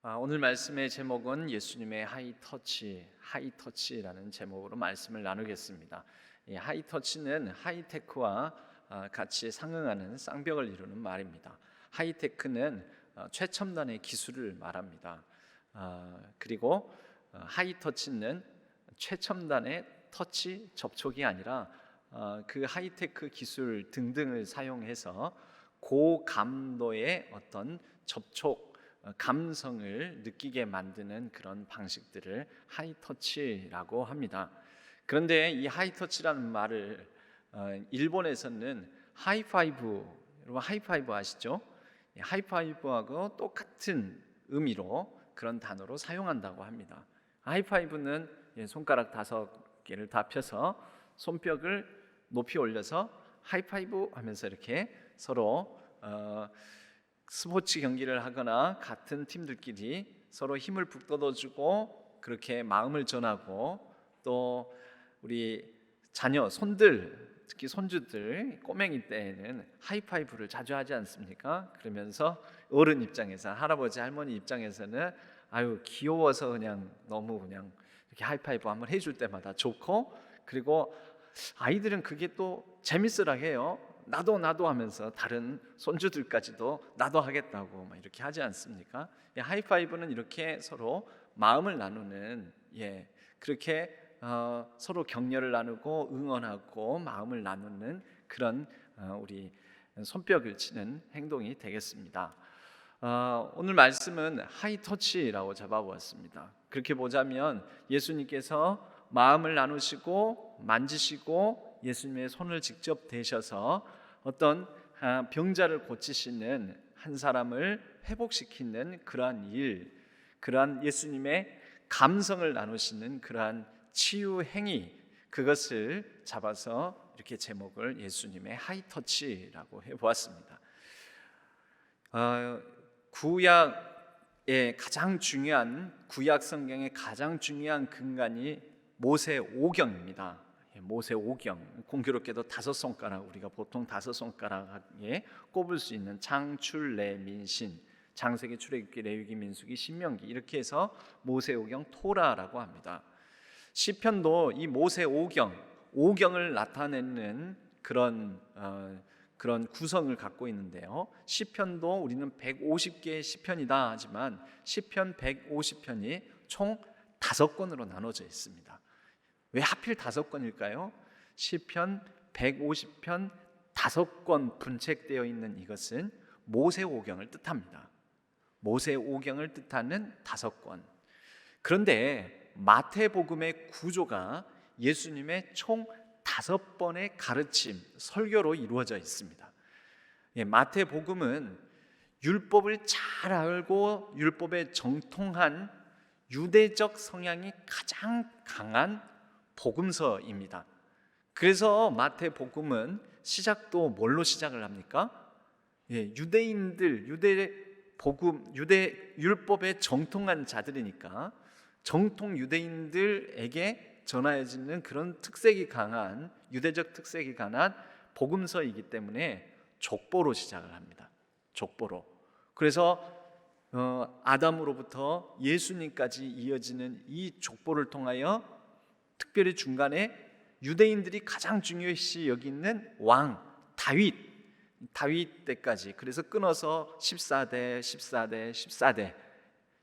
오늘 말씀의 제목은 예수님의 하이터치라는 제목으로 말씀을 나누겠습니다. 이 하이터치는 하이테크와 같이 상응하는 쌍벽을 이루는 말입니다. 하이테크는 최첨단의 기술을 말합니다. 그리고 하이터치는 최첨단의 터치 접촉이 아니라 그 하이테크 기술 등등을 사용해서 고감도의 어떤 접촉 감성을 느끼게 만드는 그런 방식들을 하이터치라고 합니다. 그런데 이 하이터치라는 말을 일본에서는 하이파이브, 여러분 하이파이브 아시죠? 하이파이브하고 똑같은 의미로 그런 단어로 사용한다고 합니다. 하이파이브는 손가락 5개를 다 펴서 손뼉을 높이 올려서 하이파이브 하면서 이렇게 서로 스포츠 경기를 하거나 같은 팀들끼리 서로 힘을 북돋워주고 그렇게 마음을 전하고, 또 우리 자녀, 손들, 특히 손주들, 꼬맹이 때에는 하이파이브를 자주 하지 않습니까? 그러면서 어른 입장에서, 할아버지 할머니 입장에서는 아유 귀여워서 그냥 너무 그냥 이렇게 하이파이브 한번 해줄 때마다 좋고, 그리고 아이들은 그게 또 재밌으라 해요. 나도 하면서 다른 손주들까지도 나도 하겠다고 막 이렇게 하지 않습니까? 하이파이브는 이렇게 서로 마음을 나누는, 그렇게 서로 격려를 나누고 응원하고 마음을 나누는 그런 우리 손뼉을 치는 행동이 되겠습니다. 오늘 말씀은 하이터치라고 잡아보았습니다. 그렇게 보자면 예수님께서 마음을 나누시고 만지시고 예수님의 손을 직접 대셔서 어떤 병자를 고치시는, 한 사람을 회복시키는 그러한 일, 그러한 예수님의 감성을 나누시는 그러한 치유 행위, 그것을 잡아서 이렇게 제목을 예수님의 하이터치라고 해보았습니다. 구약의 가장 중요한, 구약 성경의 가장 중요한 근간이 모세오경입니다. 모세오경, 공교롭게도 5손가락, 우리가 보통 5손가락에 꼽을 수 있는 창출레민신, 창세기, 출애굽기, 레위기, 민수기, 신명기, 이렇게 해서 모세오경, 토라라고 합니다. 시편도 이 모세오경, 오경을 나타내는 그런 구성을 갖고 있는데요. 시편도 우리는 150개의 시편이다 하지만 시편 150편이 총 5권으로 나눠져 있습니다. 왜 하필 5권일까요? 시편 150편 5권 분책되어 있는 이것은 모세오경을 뜻합니다. 모세오경을 뜻하는 5권. 그런데 마태복음의 구조가 예수님의 총 5번의 가르침, 설교로 이루어져 있습니다. 마태복음은 율법을 잘 알고 율법에 정통한 유대적 성향이 가장 강한 복음서입니다. 그래서 마태복음은 시작도 뭘로 시작을 합니까? 유대인들, 유대 율법에 정통한 자들이니까 정통 유대인들에게 전하여지는 그런 특색이 강한, 유대적 특색이 강한 복음서이기 때문에 족보로 시작을 합니다. 족보로. 그래서 아담으로부터 예수님까지 이어지는 이 족보를 통하여 특별히 중간에 유대인들이 가장 중요시 여기는 왕 다윗 때까지, 그래서 끊어서 14대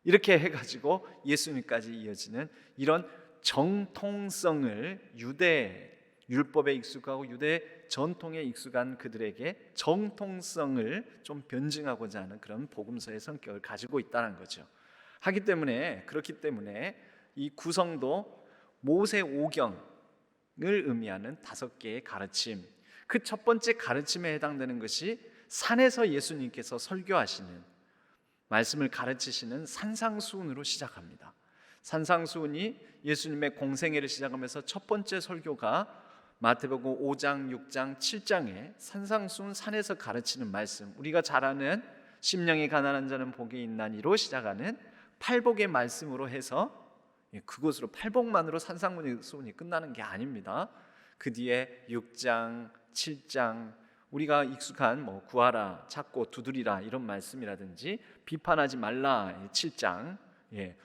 이렇게 해가지고 예수님까지 이어지는 이런 정통성을, 유대 율법에 익숙하고 유대 전통에 익숙한 그들에게 정통성을 좀 변증하고자 하는 그런 복음서의 성격을 가지고 있다는 거죠. 그렇기 때문에 이 구성도 모세오경을 의미하는 5개의 가르침, 그 첫 번째 가르침에 해당되는 것이 산에서 예수님께서 설교하시는, 말씀을 가르치시는 산상수훈으로 시작합니다. 산상수훈이 예수님의 공생애를 시작하면서 첫 번째 설교가 마태복음 5장, 6장, 7장에 산상수훈, 산에서 가르치는 말씀, 우리가 잘 아는 심령이 가난한 자는 복이 있나니로 시작하는 팔복의 말씀으로 해서, 그것으로 팔복만으로 산상수훈이 끝나는 게 아닙니다. 그 뒤에 6장, 7장, 우리가 익숙한 구하라, 찾고, 두드리라 이런 말씀이라든지 비판하지 말라 7장,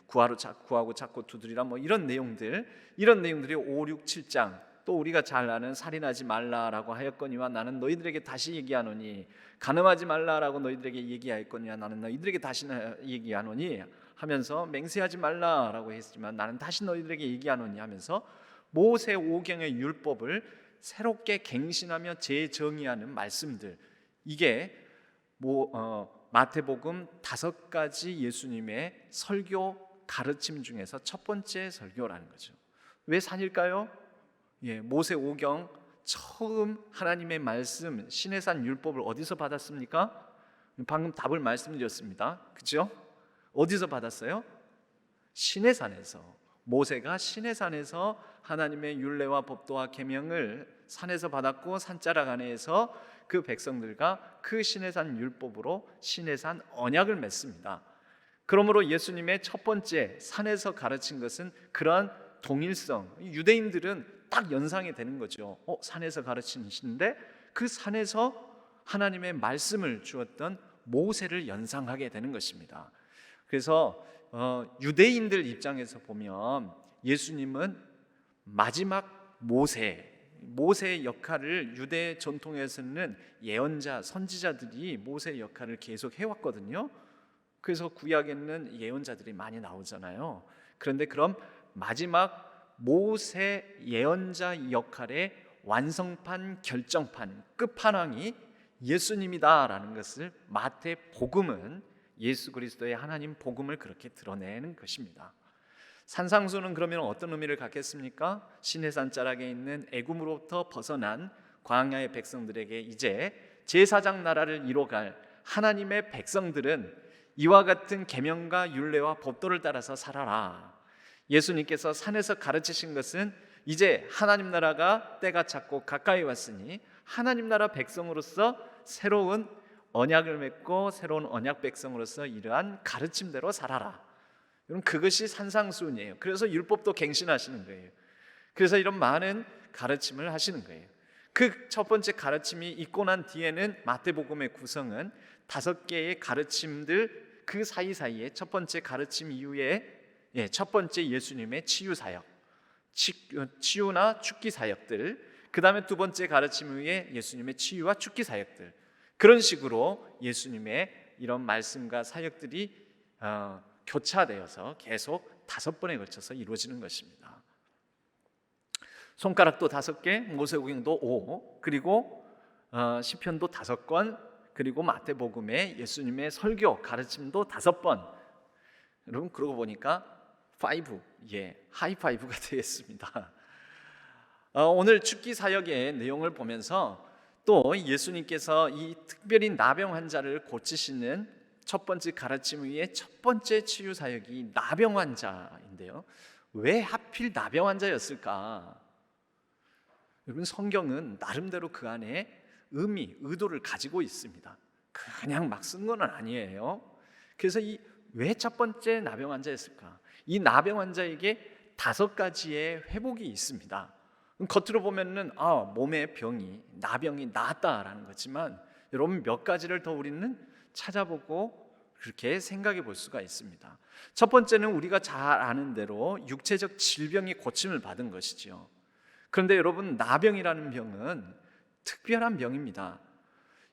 구하고 찾고 두드리라 이런 내용들이 5, 6, 7장, 또 우리가 잘 아는 살인하지 말라라고 하였거니와 나는 너희들에게 다시 얘기하노니, 간음하지 말라라고 너희들에게 얘기하였거니와 나는 너희들에게 다시 얘기하노니 하면서, 맹세하지 말라라고 했지만 나는 다시 너희들에게 얘기하노니 하면서 모세 오경의 율법을 새롭게 갱신하며 재정의하는 말씀들, 이게 마태복음 5가지 예수님의 설교 가르침 중에서 첫 번째 설교라는 거죠. 왜 산일까요? 모세 오경 처음 하나님의 말씀, 시내산 율법을 어디서 받았습니까? 방금 답을 말씀드렸습니다. 그렇죠? 어디서 받았어요? 시내산에서. 모세가 시내산에서 하나님의 율례와 법도와 계명을 산에서 받았고, 산자락 안에서 그 백성들과 그 시내산 율법으로 시내산 언약을 맺습니다. 그러므로 예수님의 첫 번째 산에서 가르친 것은 그러한 동일성, 유대인들은 딱 연상이 되는 거죠. 산에서 가르치시는데 그 산에서 하나님의 말씀을 주었던 모세를 연상하게 되는 것입니다. 그래서 유대인들 입장에서 보면 예수님은 마지막 모세의 역할을, 유대 전통에서는 예언자, 선지자들이 모세의 역할을 계속 해왔거든요. 그래서 구약에는 예언자들이 많이 나오잖아요. 그런데 그럼 마지막 모세 예언자 역할의 완성판, 결정판, 끝판왕이 예수님이다라는 것을 마태복음은 예수 그리스도의 하나님 복음을 그렇게 드러내는 것입니다. 산상수는 그러면 어떤 의미를 갖겠습니까? 시내산 자락에 있는 애굽으로부터 벗어난 광야의 백성들에게 이제 제사장 나라를 이뤄갈 하나님의 백성들은 이와 같은 계명과 율례와 법도를 따라서 살아라. 예수님께서 산에서 가르치신 것은 이제 하나님 나라가 때가 찼고 가까이 왔으니 하나님 나라 백성으로서 새로운 언약을 맺고 새로운 언약 백성으로서 이러한 가르침대로 살아라. 여러분, 그것이 산상수훈이에요. 그래서 율법도 갱신하시는 거예요. 그래서 이런 많은 가르침을 하시는 거예요. 그 첫 번째 가르침이 있고 난 뒤에는 마태복음의 구성은 5개의 가르침들, 그 사이사이에 첫 번째 가르침 이후에 첫 번째 예수님의 치유 사역, 치유나 축기 사역들, 그 다음에 두 번째 가르침 후에 예수님의 치유와 축기 사역들, 그런 식으로 예수님의 이런 말씀과 사역들이 교차되어서 계속 5번에 걸쳐서 이루어지는 것입니다. 손가락도 5개, 모세오경도 5, 그리고 시편도 5권, 그리고 마태복음의 예수님의 설교 가르침도 5번. 여러분, 그러고 보니까 5, 하이파이브가 되겠습니다. 오늘 축기 사역의 내용을 보면서 또 예수님께서 이 특별히 나병 환자를 고치시는 첫 번째 가르침 위에 첫 번째 치유 사역이 나병 환자인데요. 왜 하필 나병 환자였을까? 여러분, 성경은 나름대로 그 안에 의도를 가지고 있습니다. 그냥 막 쓴 건 아니에요. 그래서 왜 첫 번째 나병 환자였을까? 이 나병 환자에게 5가지의 회복이 있습니다. 겉으로 보면은 몸의 병이, 나병이 나았다라는 거지만, 여러분, 몇 가지를 더 우리는 찾아보고 그렇게 생각해 볼 수가 있습니다. 첫 번째는 우리가 잘 아는 대로 육체적 질병이 고침을 받은 것이죠. 그런데 여러분, 나병이라는 병은 특별한 병입니다.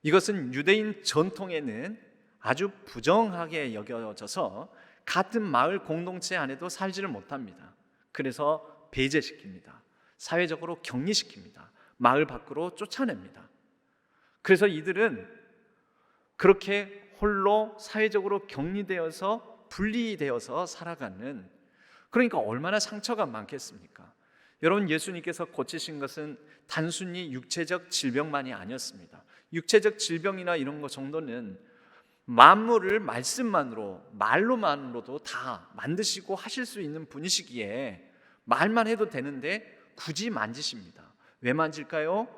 이것은 유대인 전통에는 아주 부정하게 여겨져서 같은 마을 공동체 안에도 살지를 못합니다. 그래서 배제시킵니다. 사회적으로 격리시킵니다. 마을 밖으로 쫓아냅니다. 그래서 이들은 그렇게 홀로 사회적으로 격리되어서 분리되어서 살아가는, 그러니까 얼마나 상처가 많겠습니까? 여러분, 예수님께서 고치신 것은 단순히 육체적 질병만이 아니었습니다. 육체적 질병이나 이런 것 정도는 만물을 말로만으로도 다 만드시고 하실 수 있는 분이시기에 말만 해도 되는데 굳이 만지십니다. 왜 만질까요?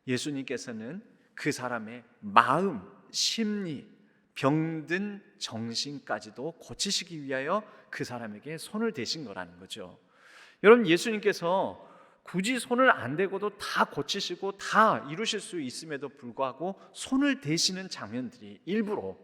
예수님께서는 그 사람의 마음, 심리, 병든 정신까지도 고치시기 위하여 그 사람에게 손을 대신 거라는 거죠. 여러분, 예수님께서 굳이 손을 안 대고도 다 고치시고 다 이루실 수 있음에도 불구하고 손을 대시는 장면들이 일부러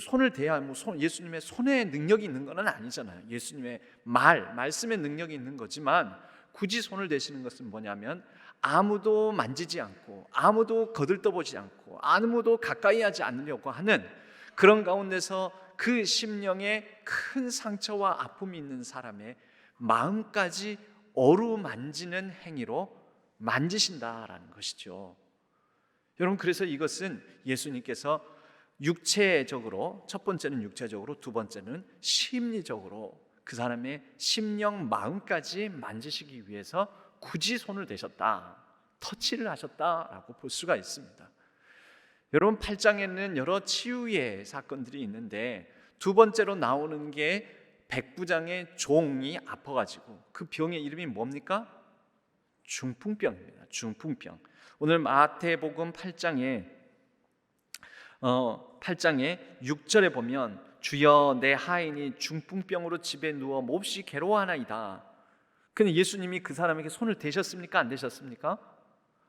손을 대야 예수님의 손에 능력이 있는 건 아니잖아요. 예수님의 말씀의 능력이 있는 거지만 굳이 손을 대시는 것은 뭐냐면 아무도 만지지 않고 아무도 거들떠보지 않고 아무도 가까이 하지 않으려고 하는 그런 가운데서 그 심령에 큰 상처와 아픔이 있는 사람의 마음까지 어루만지는 행위로 만지신다라는 것이죠. 여러분, 그래서 이것은 예수님께서 육체적으로, 첫 번째는 육체적으로, 두 번째는 심리적으로 그 사람의 심령 마음까지 만지시기 위해서 굳이 손을 대셨다, 터치를 하셨다라고 볼 수가 있습니다. 여러분, 8장에는 여러 치유의 사건들이 있는데 두 번째로 나오는 게 백부장의 종이 아파가지고 그 병의 이름이 뭡니까? 중풍병입니다. 중풍병. 오늘 마태복음 8장에 6절에 보면 주여 내 하인이 중풍병으로 집에 누워 몹시 괴로워하나이다. 근데 예수님이 그 사람에게 손을 대셨습니까? 안 대셨습니까?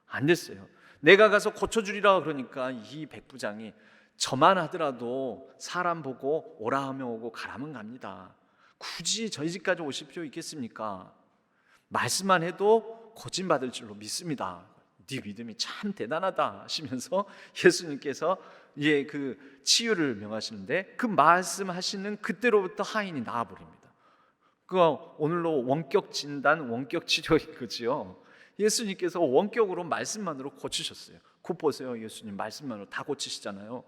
안 됐어요. 내가 가서 고쳐주리라 그러니까 이 백부장이 저만 하더라도 사람 보고 오라 하면 오고 가라 하면 갑니다. 굳이 저희 집까지 오실 필요 있겠습니까? 말씀만 해도 고침받을 줄로 믿습니다. 네 믿음이 참 대단하다 하시면서 예수님께서 그 치유를 명하시는데 그 말씀하시는 그때로부터 하인이 나아버립니다. 그거 오늘로 원격 진단, 원격 치료인 거지요. 예수님께서 원격으로 말씀만으로 고치셨어요. 곧 보세요. 예수님 말씀만으로 다 고치시잖아요.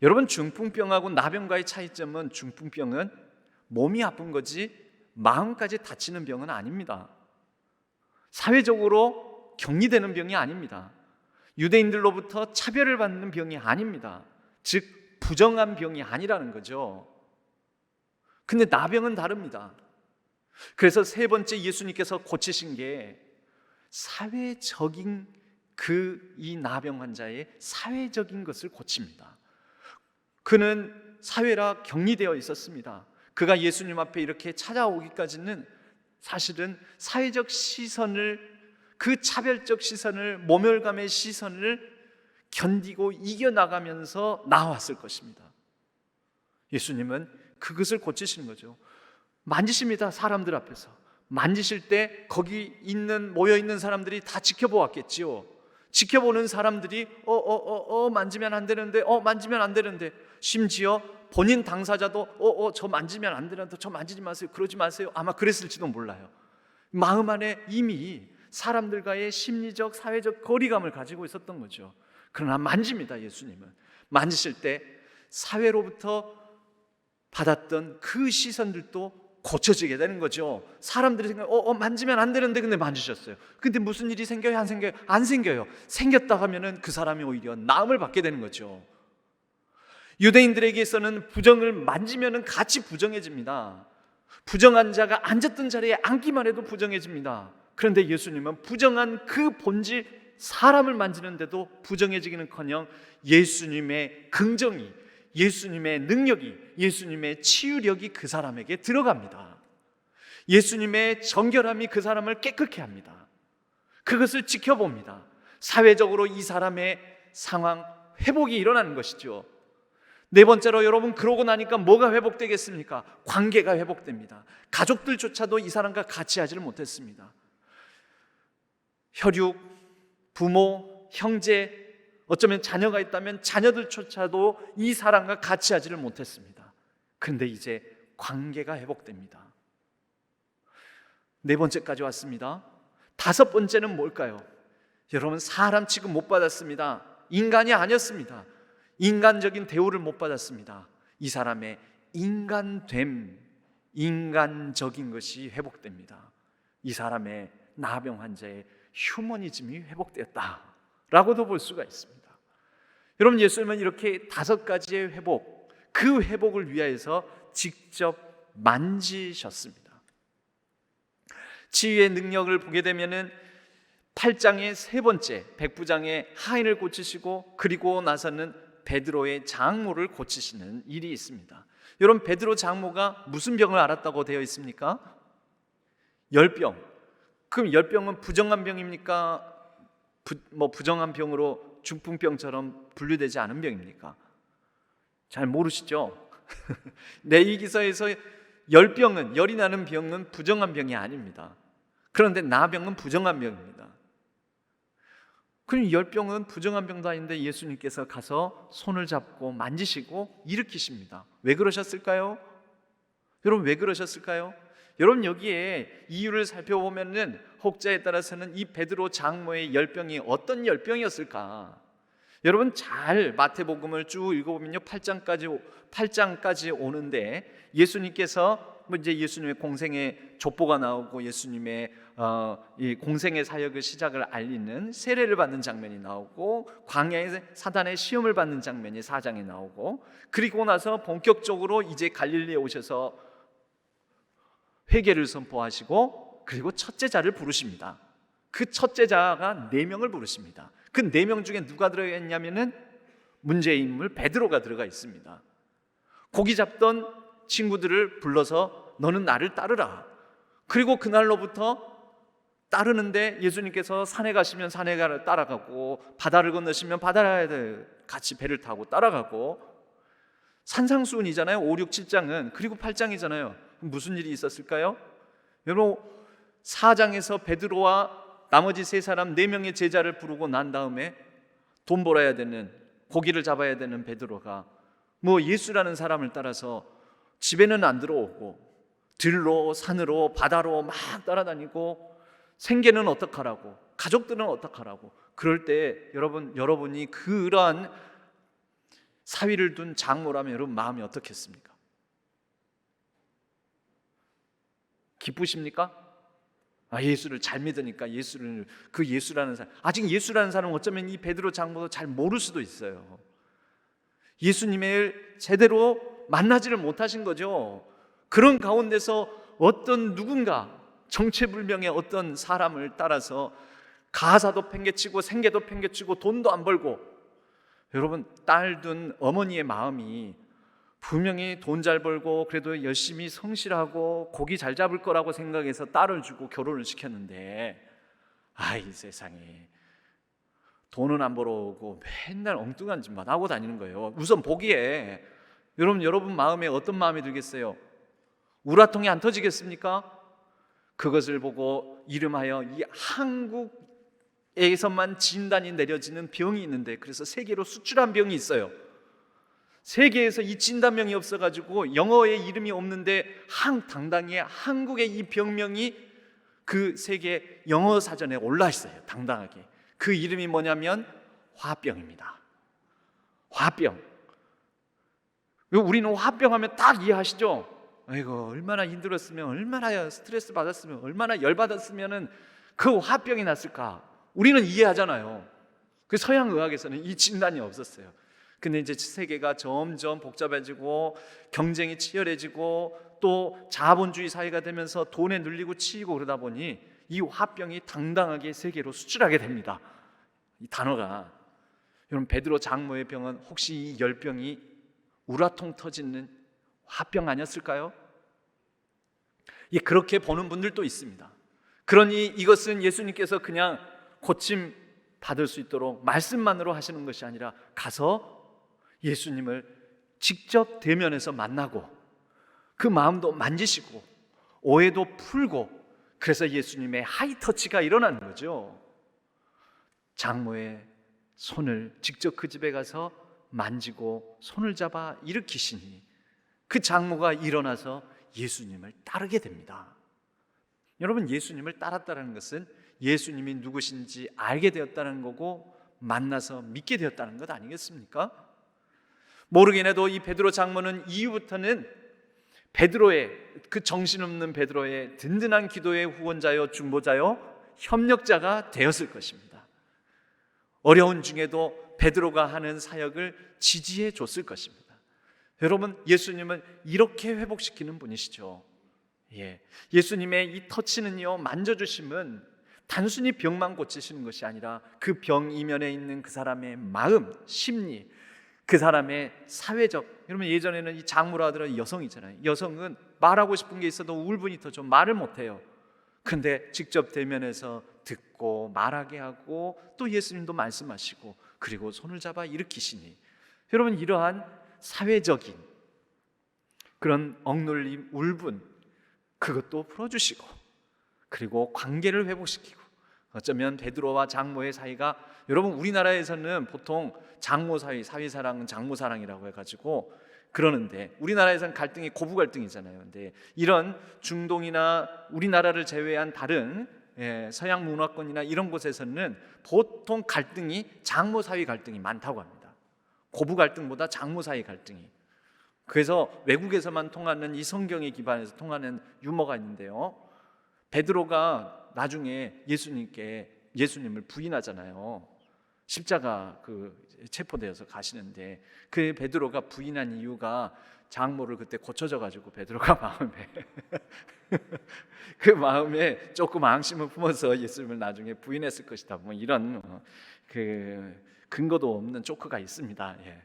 여러분, 중풍병하고 나병과의 차이점은 중풍병은 몸이 아픈 거지 마음까지 다치는 병은 아닙니다. 사회적으로 격리되는 병이 아닙니다. 유대인들로부터 차별을 받는 병이 아닙니다. 즉 부정한 병이 아니라는 거죠. 근데 나병은 다릅니다. 그래서 세 번째 예수님께서 고치신 게 사회적인 이 나병 환자의 사회적인 것을 고칩니다. 그는 사회라 격리되어 있었습니다. 그가 예수님 앞에 이렇게 찾아오기까지는 사실은 사회적 시선을, 그 차별적 시선을, 모멸감의 시선을 견디고 이겨나가면서 나왔을 것입니다. 예수님은 그것을 고치시는 거죠. 만지십니다. 사람들 앞에서 만지실 때 거기 모여있는 사람들이 다 지켜보았겠지요. 지켜보는 사람들이 만지면 안 되는데 만지면 안 되는데, 심지어 본인 당사자도 저 만지면 안 되는데 저 만지지 마세요, 그러지 마세요, 아마 그랬을지도 몰라요. 마음 안에 이미 사람들과의 심리적 사회적 거리감을 가지고 있었던 거죠. 그러나 만집니다. 예수님은 만지실 때 사회로부터 받았던 그 시선들도 고쳐지게 되는 거죠. 사람들이 만지면 안 되는데 근데 만지셨어요. 근데 무슨 일이 생겨요? 안 생겨요? 안 생겨요. 생겼다 하면은 그 사람이 오히려 나음을 받게 되는 거죠. 유대인들에게서는 부정을 만지면은 같이 부정해집니다. 부정한 자가 앉았던 자리에 앉기만 해도 부정해집니다. 그런데 예수님은 부정한 그 본질 사람을 만지는데도 부정해지기는커녕 예수님의 긍정이, 예수님의 능력이, 예수님의 치유력이 그 사람에게 들어갑니다. 예수님의 정결함이 그 사람을 깨끗게 합니다. 그것을 지켜봅니다. 사회적으로 이 사람의 상황 회복이 일어나는 것이죠. 네 번째로, 여러분, 그러고 나니까 뭐가 회복되겠습니까? 관계가 회복됩니다. 가족들조차도 이 사람과 같이 하지를 못했습니다. 혈육, 부모, 형제, 어쩌면 자녀가 있다면 자녀들조차도 이 사람과 같이 하지를 못했습니다. 그런데 이제 관계가 회복됩니다. 네 번째까지 왔습니다. 다섯 번째는 뭘까요? 여러분, 사람 취급 못 받았습니다. 인간이 아니었습니다. 인간적인 대우를 못 받았습니다. 이 사람의 인간됨, 인간적인 것이 회복됩니다. 이 사람의 나병 환자의 휴머니즘이 회복되었다라고도 볼 수가 있습니다. 여러분, 예수님은 이렇게 다섯 가지의 회복, 그 회복을 위하여서 직접 만지셨습니다. 치유의 능력을 보게 되면은 8장의 세 번째, 백부장의 하인을 고치시고 그리고 나서는 베드로의 장모를 고치시는 일이 있습니다. 여러분, 베드로 장모가 무슨 병을 앓았다고 되어 있습니까? 열병. 그럼 열병은 부정한 병입니까? 부정한 병으로 중풍병처럼 분류되지 않은 병입니까? 잘 모르시죠? 내이기서에서 열병은, 열이 나는 병은 부정한 병이 아닙니다. 그런데 나병은 부정한 병입니다. 그럼 열병은 부정한 병도 아닌데 예수님께서 가서 손을 잡고 만지시고 일으키십니다. 왜 그러셨을까요? 여러분, 왜 그러셨을까요? 여러분, 여기에 이유를 살펴보면은 혹자에 따라서는 이 베드로 장모의 열병이 어떤 열병이었을까? 여러분, 잘 마태복음을 쭉 읽어보면요, 8장까지 오는데 예수님께서 이제 예수님의 공생의 족보가 나오고 예수님의 이 공생의 사역의 시작을 알리는 세례를 받는 장면이 나오고 광야에 사단의 시험을 받는 장면이 4장에 나오고, 그리고 나서 본격적으로 이제 갈릴리에 오셔서 회개를 선포하시고 그리고 첫 제자를 부르십니다. 그 첫 제자가 4명을 부르십니다. 그 4명 중에 누가 들어가 있냐면은 문제의 인물 베드로가 들어가 있습니다. 고기 잡던 친구들을 불러서 너는 나를 따르라. 그리고 그날로부터 따르는데 예수님께서 산에 가시면 산에 따라가고 바다를 건너시면 바다에 같이 배를 타고 따라가고, 산상수훈이잖아요. 5, 6, 7장은. 그리고 8장이잖아요. 무슨 일이 있었을까요? 여러분, 4장에서 베드로와 나머지 3사람 4명의 제자를 부르고 난 다음에 돈 벌어야 되는, 고기를 잡아야 되는 베드로가 예수라는 사람을 따라서 집에는 안 들어오고 들로 산으로 바다로 막 따라다니고, 생계는 어떡하라고, 가족들은 어떡하라고. 그럴 때 여러분이 그러한 사위를 둔 장모라면 여러분 마음이 어떻겠습니까? 기쁘십니까? 예수를 잘 믿으니까 예수라는 사람, 아직 예수라는 사람은 어쩌면 이 베드로 장모도 잘 모를 수도 있어요. 예수님을 제대로 만나지를 못하신 거죠. 그런 가운데서 어떤 누군가 정체불명의 어떤 사람을 따라서 가사도 팽개치고 생계도 팽개치고 돈도 안 벌고, 여러분, 딸 둔 어머니의 마음이 분명히 돈 잘 벌고 그래도 열심히 성실하고 고기 잘 잡을 거라고 생각해서 딸을 주고 결혼을 시켰는데, 이 세상에 돈은 안 벌어오고 맨날 엉뚱한 짓만 하고 다니는 거예요. 우선 보기에 여러분 마음에 어떤 마음이 들겠어요? 우라통이 안 터지겠습니까? 그것을 보고 이름하여 이 한국에서만 진단이 내려지는 병이 있는데, 그래서 세계로 수출한 병이 있어요. 세계에서 이 진단명이 없어가지고 영어의 이름이 없는데 당당히 한국의 이 병명이 그 세계 영어 사전에 올라 있어요. 당당하게. 그 이름이 뭐냐면 화병입니다. 화병. 우리는 화병하면 딱 이해하시죠? 아이고, 얼마나 힘들었으면, 얼마나 스트레스 받았으면, 얼마나 열받았으면 그 화병이 났을까. 우리는 이해하잖아요. 그 서양 의학에서는 이 진단이 없었어요. 근데 이제 세계가 점점 복잡해지고 경쟁이 치열해지고 또 자본주의 사회가 되면서 돈에 눌리고 치이고 그러다 보니 이 화병이 당당하게 세계로 수출하게 됩니다. 이 단어가. 여러분, 베드로 장모의 병은 혹시 이 열병이 우라통 터지는 화병 아니었을까요? 그렇게 보는 분들도 있습니다. 그러니 이것은 예수님께서 그냥 고침 받을 수 있도록 말씀만으로 하시는 것이 아니라 가서 예수님을 직접 대면해서 만나고 그 마음도 만지시고 오해도 풀고, 그래서 예수님의 하이터치가 일어나는 거죠. 장모의 손을 직접 그 집에 가서 만지고 손을 잡아 일으키시니 그 장모가 일어나서 예수님을 따르게 됩니다. 여러분, 예수님을 따랐다는 것은 예수님이 누구신지 알게 되었다는 거고 만나서 믿게 되었다는 것 아니겠습니까? 모르긴 해도 이 베드로 장모는 이후부터는 베드로의, 그 정신없는 베드로의 든든한 기도의 후원자요, 중보자요, 협력자가 되었을 것입니다. 어려운 중에도 베드로가 하는 사역을 지지해 줬을 것입니다. 여러분, 예수님은 이렇게 회복시키는 분이시죠. 예수님의 이 터치는요, 만져주심은 단순히 병만 고치시는 것이 아니라 그 병 이면에 있는 그 사람의 마음, 심리, 그 사람의 사회적, 여러분 예전에는 이 장모라 하더라도 여성이잖아요. 여성은 말하고 싶은 게 있어도 울분이 터져 말을 못해요. 근데 직접 대면해서 듣고 말하게 하고 또 예수님도 말씀하시고 그리고 손을 잡아 일으키시니, 여러분 이러한 사회적인 그런 억눌림, 울분 그것도 풀어주시고 그리고 관계를 회복시키고, 어쩌면 베드로와 장모의 사이가, 여러분 우리나라에서는 보통 장모 사이, 사위사랑은 장모사랑이라고 해가지고 그러는데 우리나라에서는 갈등이 고부 갈등이잖아요. 근데 이런 중동이나 우리나라를 제외한 다른 서양 문화권이나 이런 곳에서는 보통 갈등이 장모 사위 갈등이 많다고 합니다. 고부 갈등보다 장모 사위 갈등이. 그래서 외국에서만 통하는 이 성경에 기반해서 통하는 유머가 있는데요, 베드로가 나중에 예수님을 부인하잖아요. 십자가 체포되어서 가시는데 그 베드로가 부인한 이유가 장모를 그때 고쳐져 가지고 베드로가 그 마음에 조금 앙심을 품어서 예수님을 나중에 부인했을 것이다. 뭐 이런 근거도 없는 조크가 있습니다. 예.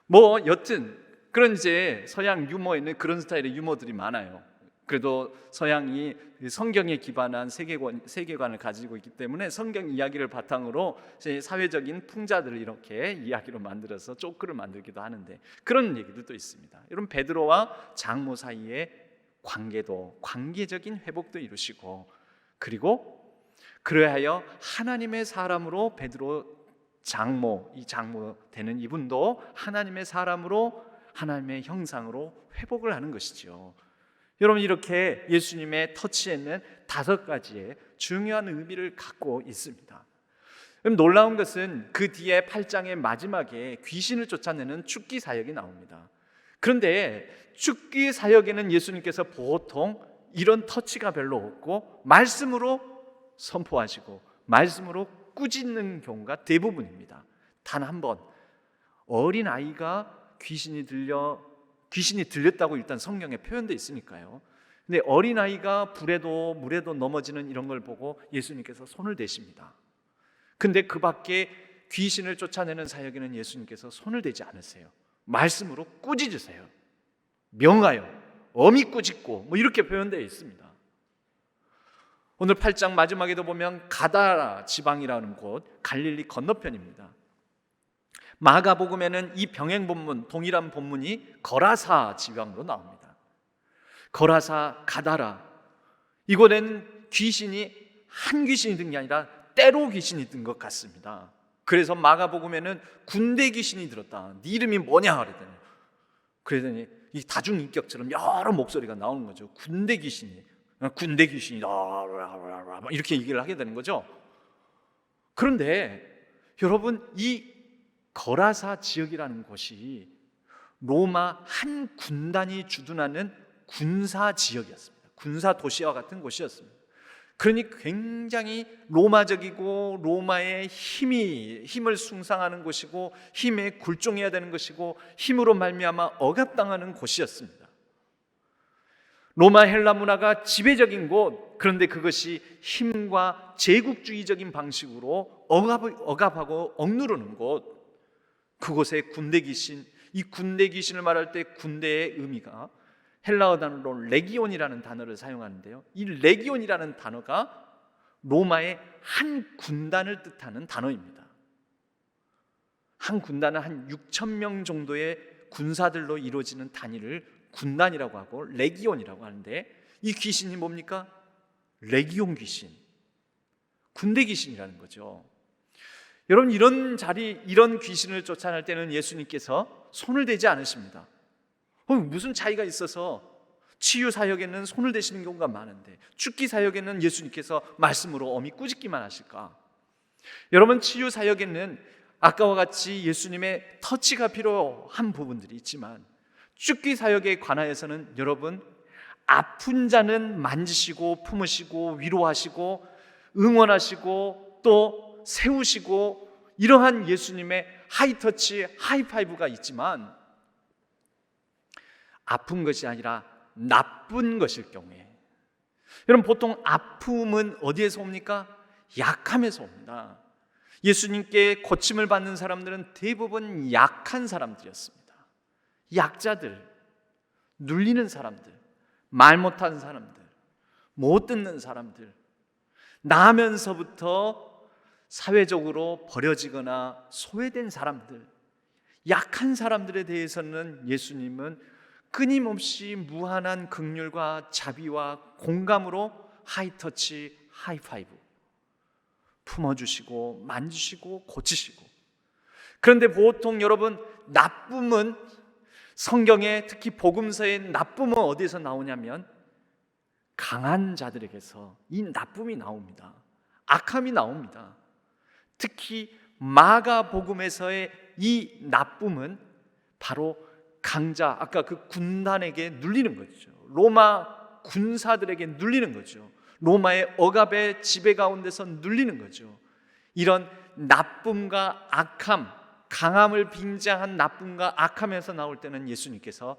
뭐 여튼 그런 이제 서양 유머에는 그런 스타일의 유머들이 많아요. 그래도 서양이 성경에 기반한 세계관을 가지고 있기 때문에 성경 이야기를 바탕으로 사회적인 풍자들을 이렇게 이야기로 만들어서 조크를 만들기도 하는데 그런 얘기들도 있습니다. 여러분 베드로와 장모 사이의 관계도 관계적인 회복도 이루시고, 그리고 그러하여 하나님의 사람으로 베드로 장모, 이 장모 되는 이분도 하나님의 사람으로 하나님의 형상으로 회복을 하는 것이죠. 여러분 이렇게 예수님의 터치에는 5가지의 중요한 의미를 갖고 있습니다. 그럼 놀라운 것은 그 뒤에 8장의 마지막에 귀신을 쫓아내는 죽기 사역이 나옵니다. 그런데 죽기 사역에는 예수님께서 보통 이런 터치가 별로 없고 말씀으로 선포하시고 말씀으로 꾸짖는 경우가 대부분입니다. 단 한 번 어린아이가 귀신이 들렸다고 일단 성경에 표현되어 있으니까요. 근데 어린아이가 불에도 물에도 넘어지는 이런 걸 보고 예수님께서 손을 대십니다. 근데 그 밖에 귀신을 쫓아내는 사역에는 예수님께서 손을 대지 않으세요. 말씀으로 꾸짖으세요. 명하여 엄히 꾸짖고 뭐 이렇게 표현되어 있습니다. 오늘 8장 마지막에도 보면 가다라 지방이라는 곳, 갈릴리 건너편입니다. 마가복음에는 이 병행 본문, 동일한 본문이 거라사 지방으로 나옵니다. 거라사, 가다라, 이곳에는 귀신이 한 귀신이 든 게 아니라 때로 귀신이 든 것 같습니다. 그래서 마가복음에는 군대 귀신이 들었다. 네 이름이 뭐냐 그러더니 이 다중인격처럼 여러 목소리가 나오는 거죠. 군대 귀신이다 이렇게 얘기를 하게 되는 거죠. 그런데 여러분 이 거라사 지역이라는 곳이 로마 한 군단이 주둔하는 군사 지역이었습니다. 군사 도시와 같은 곳이었습니다. 그러니 굉장히 로마적이고 로마의 힘을 숭상하는 곳이고 힘에 굴종해야 되는 것이고 힘으로 말미암아 억압당하는 곳이었습니다. 로마 헬라 문화가 지배적인 곳, 그런데 그것이 힘과 제국주의적인 방식으로 억압하고 억누르는 곳, 그곳에 군대 귀신, 이 군대 귀신을 말할 때 군대의 의미가 헬라어 단어로 레기온이라는 단어를 사용하는데요, 이 레기온이라는 단어가 로마의 한 군단을 뜻하는 단어입니다. 한 군단은 한 6천 명 정도의 군사들로 이루어지는 단위를 군단이라고 하고 레기온이라고 하는데, 이 귀신이 뭡니까? 레기온 귀신, 군대 귀신이라는 거죠. 여러분 이런 귀신을 쫓아낼 때는 예수님께서 손을 대지 않으십니다. 무슨 차이가 있어서 치유 사역에는 손을 대시는 경우가 많은데 죽기 사역에는 예수님께서 말씀으로 엄히 꾸짖기만 하실까? 여러분 치유 사역에는 아까와 같이 예수님의 터치가 필요한 부분들이 있지만 죽기 사역에 관하여서는 여러분 아픈 자는 만지시고 품으시고 위로하시고 응원하시고 또 세우시고 이러한 예수님의 하이터치, 하이파이브가 있지만 아픈 것이 아니라 나쁜 것일 경우에, 여러분 보통 아픔은 어디에서 옵니까? 약함에서 옵니다. 예수님께 고침을 받는 사람들은 대부분 약한 사람들이었습니다. 약자들, 눌리는 사람들, 말 못하는 사람들, 못 듣는 사람들, 나면서부터 사회적으로 버려지거나 소외된 사람들, 약한 사람들에 대해서는 예수님은 끊임없이 무한한 긍휼과 자비와 공감으로 하이터치, 하이파이브 품어주시고 만지시고 고치시고. 그런데 보통 여러분, 나쁨은 성경에, 특히 복음서의 나쁨은 어디서 나오냐면 강한 자들에게서 이 나쁨이 나옵니다. 악함이 나옵니다. 특히 마가복음에서의 이 나쁨은 바로 강자, 아까 그 군단에게 눌리는 거죠. 로마 군사들에게 눌리는 거죠. 로마의 억압의 지배 가운데서 눌리는 거죠. 이런 나쁨과 악함, 강함을 빙자한 나쁨과 악함에서 나올 때는 예수님께서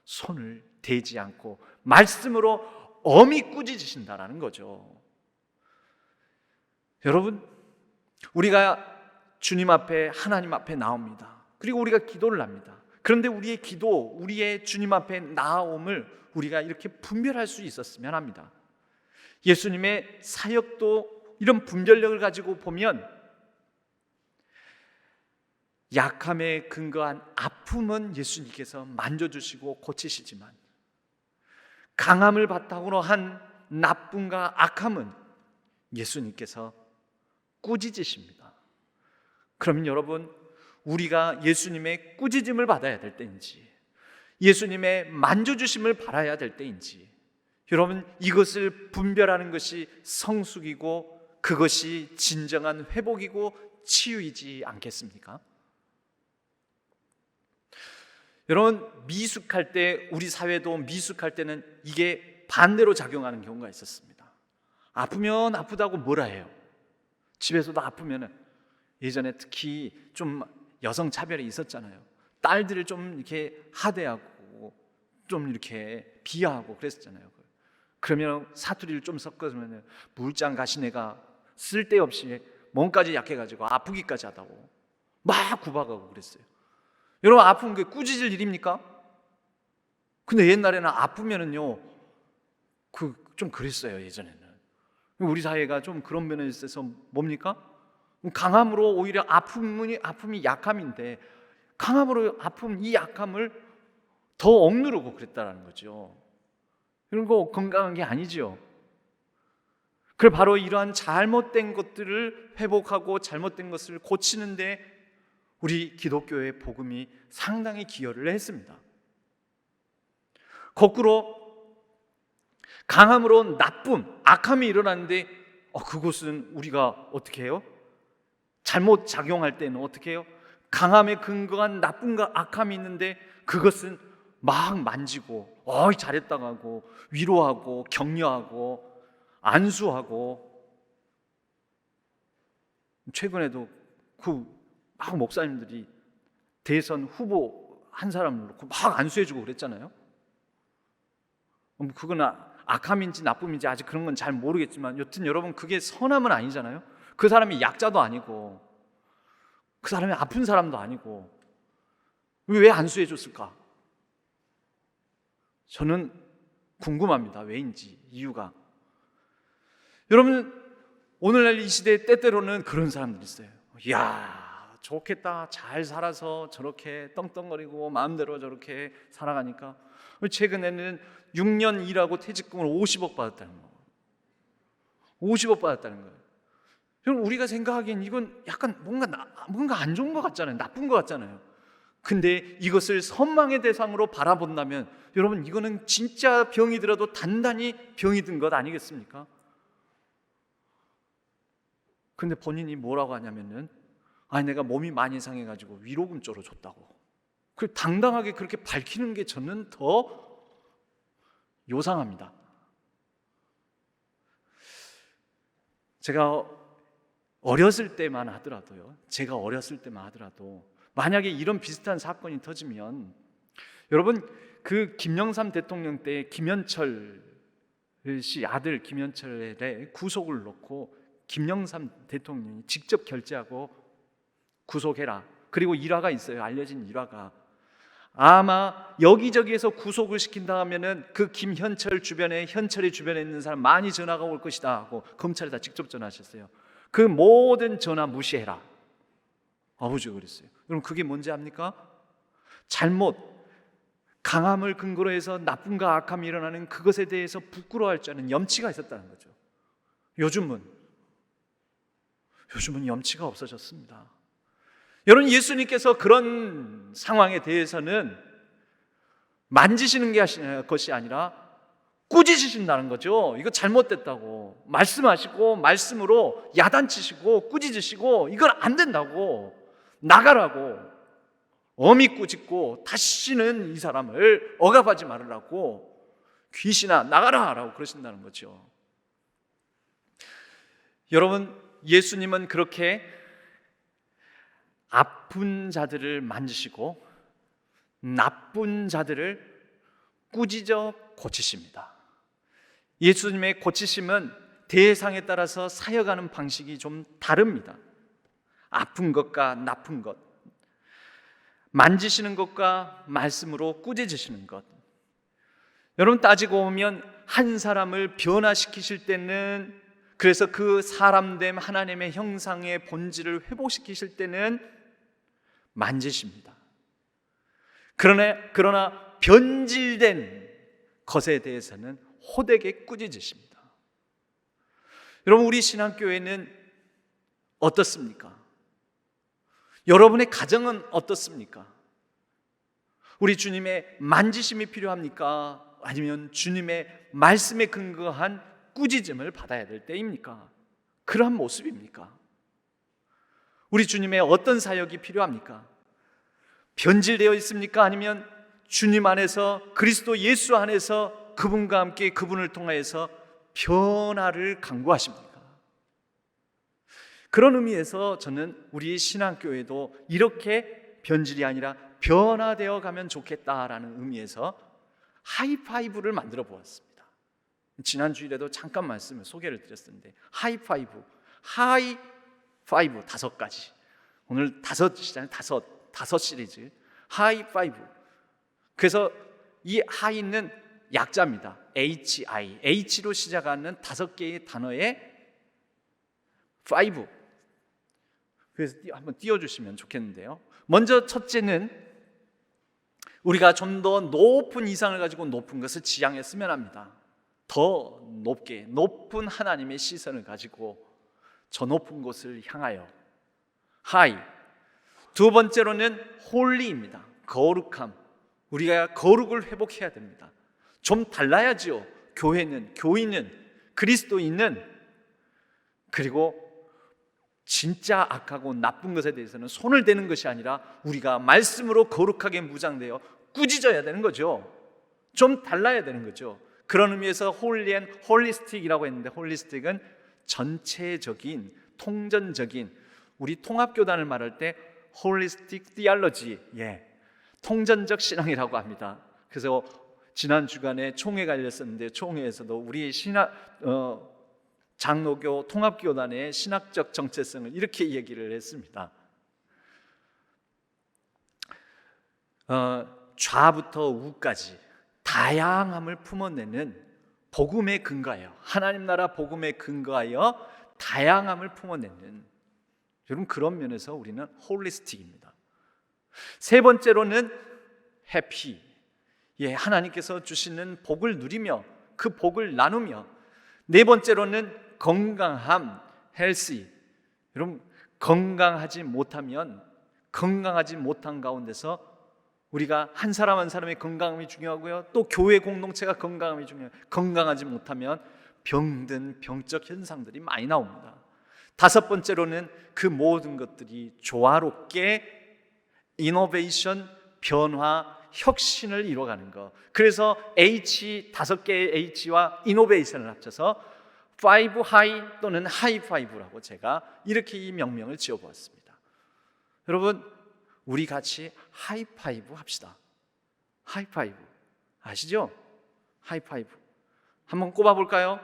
손을 대지 않고 말씀으로 엄히 꾸짖으신다라는 거죠. 여러분, 우리가 주님 앞에, 하나님 앞에 나옵니다. 그리고 우리가 기도를 합니다. 그런데 우리의 기도, 우리의 주님 앞에 나옴을 우리가 이렇게 분별할 수 있었으면 합니다. 예수님의 사역도 이런 분별력을 가지고 보면 약함에 근거한 아픔은 예수님께서 만져주시고 고치시지만 강함을 바탕으로 한 나쁨과 악함은 예수님께서 꾸짖으십니다. 그러면 여러분, 우리가 예수님의 꾸짖음을 받아야 될 때인지 예수님의 만져주심을 바라야 될 때인지, 여러분, 이것을 분별하는 것이 성숙이고 그것이 진정한 회복이고 치유이지 않겠습니까? 여러분, 미숙할 때, 우리 사회도 미숙할 때는 이게 반대로 작용하는 경우가 있었습니다. 아프면 아프다고 뭐라 해요. 집에서도 아프면은, 예전에 특히 좀 여성 차별이 있었잖아요. 딸들을 좀 이렇게 하대하고 좀 이렇게 비하하고 그랬었잖아요. 그러면 사투리를 좀 섞어주면 물장 가신 애가 쓸데없이 몸까지 약해가지고 아프기까지 하다고 막 구박하고 그랬어요. 여러분, 아픈 게 꾸짖을 일입니까? 근데 옛날에는 아프면은요, 좀 그랬어요. 예전에는 우리 사회가 좀 그런 면에 있어서 뭡니까? 강함으로 오히려 아픔이 약함인데 강함으로 아픔, 이 약함을 더 억누르고 그랬다라는 거죠. 이런 거 건강한 게 아니죠. 그래, 바로 이러한 잘못된 것들을 회복하고 잘못된 것을 고치는데 우리 기독교의 복음이 상당히 기여를 했습니다. 거꾸로 강함으로 나쁨, 악함이 일어나는데 그것은 우리가 어떻게 해요? 잘못 작용할 때는 어떻게 해요? 강함에 근거한 나쁨과 악함이 있는데 그것은 막 만지고 잘했다고 하고 위로하고 격려하고 안수하고, 최근에도 막 목사님들이 대선 후보 한 사람을 놓고 막 안수해주고 그랬잖아요. 그건 악함인지 나쁨인지 아직 그런 건 잘 모르겠지만 여튼 여러분, 그게 선함은 아니잖아요. 그 사람이 약자도 아니고 그 사람이 아픈 사람도 아니고 왜 안수해 줬을까? 저는 궁금합니다. 왜인지, 이유가. 여러분, 오늘날 이 시대에 때때로는 그런 사람들이 있어요. 이야, 좋겠다, 잘 살아서 저렇게 떵떵거리고 마음대로 저렇게 살아가니까. 최근에는 6년 일하고 퇴직금을 50억 받았다는 거예요. 50억 받았다는 거예요. 여러분, 우리가 생각하기엔 이건 약간 뭔가 안 좋은 것 같잖아요. 나쁜 것 같잖아요. 근데 이것을 선망의 대상으로 바라본다면 여러분, 이거는 진짜 병이 들어도 단단히 병이 든 것 아니겠습니까? 근데 본인이 뭐라고 하냐면은 내가 몸이 많이 상해가지고 위로금 쪼러줬다고. 그 당당하게 그렇게 밝히는 게 저는 더 요상합니다. 제가 어렸을 때만 하더라도 만약에 이런 비슷한 사건이 터지면, 여러분, 그 김영삼 대통령 때 김현철 씨 아들 김현철의 구속을 놓고 김영삼 대통령이 직접 결재하고 구속해라. 그리고 일화가 있어요. 알려진 일화가, 아마 여기저기에서 구속을 시킨다 하면은 그 김현철 주변에, 현철이 주변에 있는 사람 많이 전화가 올 것이다 하고 검찰에다 직접 전화하셨어요. 그 모든 전화 무시해라. 아버지가 그랬어요. 여러분, 그게 뭔지 압니까? 잘못, 강함을 근거로 해서 나쁨과 악함이 일어나는 그것에 대해서 부끄러워할 줄 아는 염치가 있었다는 거죠. 요즘은 염치가 없어졌습니다. 여러분, 예수님께서 그런 상황에 대해서는 만지시는 것이 아니라 꾸짖으신다는 거죠. 이거 잘못됐다고 말씀하시고, 말씀으로 야단치시고 꾸짖으시고, 이건 안 된다고, 나가라고, 어미 꾸짖고 다시는 이 사람을 억압하지 말으라고, 귀신아 나가라 라고 그러신다는 거죠. 여러분, 예수님은 그렇게 아픈 자들을 만지시고 나쁜 자들을 꾸짖어 고치십니다. 예수님의 고치심은 대상에 따라서 사역하는 방식이 좀 다릅니다. 아픈 것과 나쁜 것, 만지시는 것과 말씀으로 꾸짖으시는 것. 여러분, 따지고 보면 한 사람을 변화시키실 때는, 그래서 그 사람됨 하나님의 형상의 본질을 회복시키실 때는 만지십니다. 그러나 변질된 것에 대해서는 호되게 꾸짖으십니다. 여러분, 우리 신앙교회는 어떻습니까? 여러분의 가정은 어떻습니까? 우리 주님의 만지심이 필요합니까? 아니면 주님의 말씀에 근거한 꾸짖음을 받아야 될 때입니까? 그러한 모습입니까? 우리 주님의 어떤 사역이 필요합니까? 변질되어 있습니까? 아니면 주님 안에서, 그리스도 예수 안에서 그분과 함께 그분을 통하여서 변화를 강구하십니까? 그런 의미에서 저는 우리 신앙교회도 이렇게 변질이 아니라 변화되어 가면 좋겠다라는 의미에서 하이파이브를 만들어 보았습니다. 지난 주일에도 잠깐 소개를 드렸었는데, 하이파이브 5가지. 오늘 5시잖아요. 다섯 시리즈 하이파이브. 그래서 이 하이는 약자입니다. HI, H로 시작하는 5개의 단어의 5. 그래서 한번 띄워주시면 좋겠는데요. 먼저 첫째는 우리가 좀 더 높은 이상을 가지고 높은 것을 지향했으면 합니다. 더 높게, 높은 하나님의 시선을 가지고 저 높은 곳을 향하여. 하이. 두 번째로는 홀리입니다. 거룩함. 우리가 거룩을 회복해야 됩니다. 좀 달라야지요. 교인은, 그리스도인은. 그리고 진짜 악하고 나쁜 것에 대해서는 손을 대는 것이 아니라 우리가 말씀으로 거룩하게 무장되어 꾸짖어야 되는 거죠. 좀 달라야 되는 거죠. 그런 의미에서 홀리스틱이라고 했는데, 홀리스틱은 전체적인, 통전적인, 우리 통합교단을 말할 때 홀리스틱 디알러지, 통전적 신앙이라고 합니다. 그래서 지난 주간에 총회가 열렸었는데, 총회에서도 우리 장로교 통합교단의 신학적 정체성을 이렇게 얘기를 했습니다. 좌부터 우까지 다양함을 품어내는 복음에 근거하여, 하나님 나라 복음에 근거하여 다양함을 품어내는, 여러분, 그런 면에서 우리는 홀리스틱입니다. 세 번째로는 해피. 하나님께서 주시는 복을 누리며 그 복을 나누며. 네 번째로는 건강함, 헬시. 여러분, 건강하지 못한 가운데서 우리가 한 사람 한 사람의 건강함이 중요하고요, 또 교회 공동체가 건강함이 중요해요. 건강하지 못하면 병든 병적 현상들이 많이 나옵니다. 다섯 번째로는 그 모든 것들이 조화롭게 이노베이션, 변화, 혁신을 이루어가는 것. 그래서 다섯 개의 H와 이노베이션을 합쳐서 5 하이 또는 하이5라고 제가 이렇게 이 명명을 지어보았습니다. 여러분, 우리 같이 하이파이브 합시다. 하이파이브 아시죠? 하이파이브 한번 꼽아볼까요?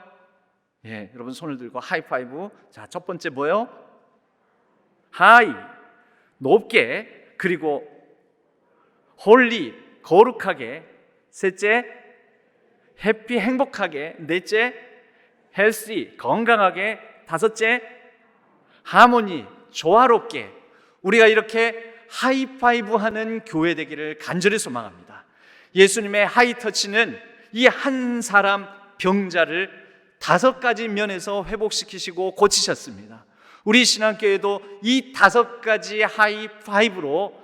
여러분 손을 들고 하이파이브. 자, 첫 번째 뭐예요? 하이, 높게. 그리고 홀리, 거룩하게, 셋째 해피, 행복하게, 넷째 헬시, 건강하게, 다섯째 하모니, 조화롭게, 우리가 이렇게 하이파이브하는 교회 되기를 간절히 소망합니다. 예수님의 하이터치는 이 한 사람 병자를 5가지 면에서 회복시키시고 고치셨습니다. 우리 신앙교회도 이 5가지 하이파이브로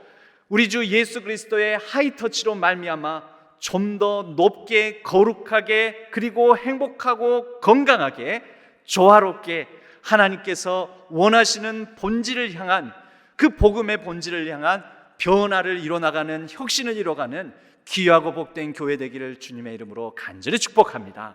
우리 주 예수 그리스도의 하이터치로 말미암아 좀 더 높게, 거룩하게, 그리고 행복하고 건강하게, 조화롭게 하나님께서 원하시는 본질을 향한, 그 복음의 본질을 향한 변화를 이뤄나가는, 혁신을 이뤄가는 귀하고 복된 교회 되기를 주님의 이름으로 간절히 축복합니다.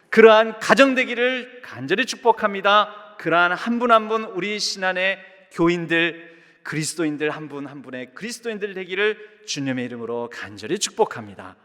그러한 가정 되기를 간절히 축복합니다. 그러한 한 분 한 분 우리 신안의 교인들, 그리스도인들 한 분 한 분의 그리스도인들 되기를 주님의 이름으로 간절히 축복합니다.